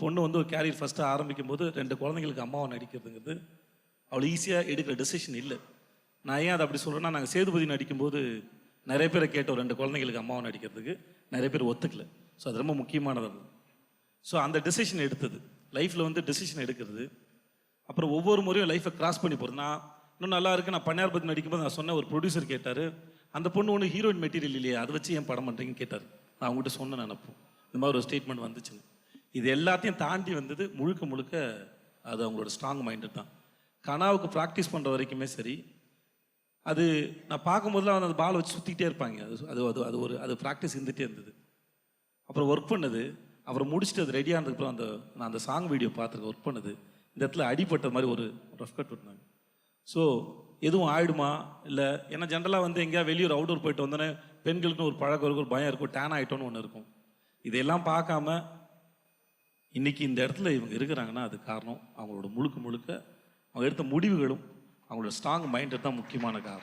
பொண்ணு வந்து ஒரு கேரியர் ஃபஸ்ட்டு ஆரம்பிக்கும் போது 2 குழந்தைங்களுக்கு அம்மாவை நடிக்கிறதுங்கிறது அவ்வளோ ஈஸியாக எடுக்கிற டெசிஷன் இல்லை. நான் ஏன் அதை அப்படி சொல்கிறேன்னா, நாங்கள் சேதுபதி நடிக்கும்போது நிறைய பேரை கேட்டோம் 2 குழந்தைங்களுக்கு அம்மாவை நடிக்கிறதுக்கு. நிறைய பேர் ஒத்துக்கல. ஸோ அது ரொம்ப முக்கியமானது. ஸோ அந்த டெசிஷன் எடுத்தது லைஃப்பில் வந்து டெசிஷன் எடுக்கிறது. அப்புறம் ஒவ்வொரு முறையும் லைஃப்பை கிராஸ் பண்ணி போகிறது. நான் இன்னும் நல்லா இருக்கு. நான் பன்னியார் பற்றி நடிக்கும்போது நான் சொன்ன ஒரு ப்ரொடியூசர் கேட்டார், அந்த பொண்ணு ஒன்று ஹீரோயின் மெட்டீரியல் இல்லையா, அதை வச்சு ஏன் படம் பண்ணுறீங்கன்னு கேட்டார். நான் அவங்ககிட்ட சொன்ன நினப்போம் இந்த மாதிரி ஒரு ஸ்டேட்மெண்ட் வந்துச்சுன்னு. இது எல்லாத்தையும் தாண்டி வந்தது முழுக்க முழுக்க அது அவங்களோட ஸ்ட்ராங் மைண்டு தான். கனாவுக்கு ப்ராக்டிஸ் பண்ணுற வரைக்குமே சரி, அது நான் பார்க்கும்போதுலாம் அந்த பால் வச்சு சுற்றிக்கிட்டே இருப்பாங்க. அது ப்ராக்டிஸ் இருந்துகிட்டே இருந்தது. அப்புறம் ஒர்க் பண்ணது, அப்புறம் முடிச்சுட்டு அது ரெடி ஆனதுக்கப்புறம் நான் அந்த சாங் வீடியோ பார்த்துருக்கேன். ஒர்க் பண்ணது இந்த இடத்துல அடிப்பட்ட மாதிரி ஒரு ரஃப் கட் விட்டுனாங்க. ஸோ எதுவும் ஆகிடுமா இல்லை, ஏன்னா ஜென்ரலாக வந்து எங்கேயா வெளியூர் அவுட்டோர் போயிட்டு வந்தோன்னே பெண்களுக்குன்னு ஒரு பழக்கம் இருக்கும், ஒரு பயம் இருக்கும், டேன் ஆகிட்டோன்னு ஒன்று இருக்கும். இதையெல்லாம் பார்க்காம இன்றைக்கி இந்த இடத்துல இவங்க இருக்கிறாங்கன்னா அது காரணம் அவங்களோட முழுக்க அவங்க எடுத்த முடிவுகளும் அவங்களோட ஸ்ட்ராங் மைண்டு தான் முக்கியமான காரணம்.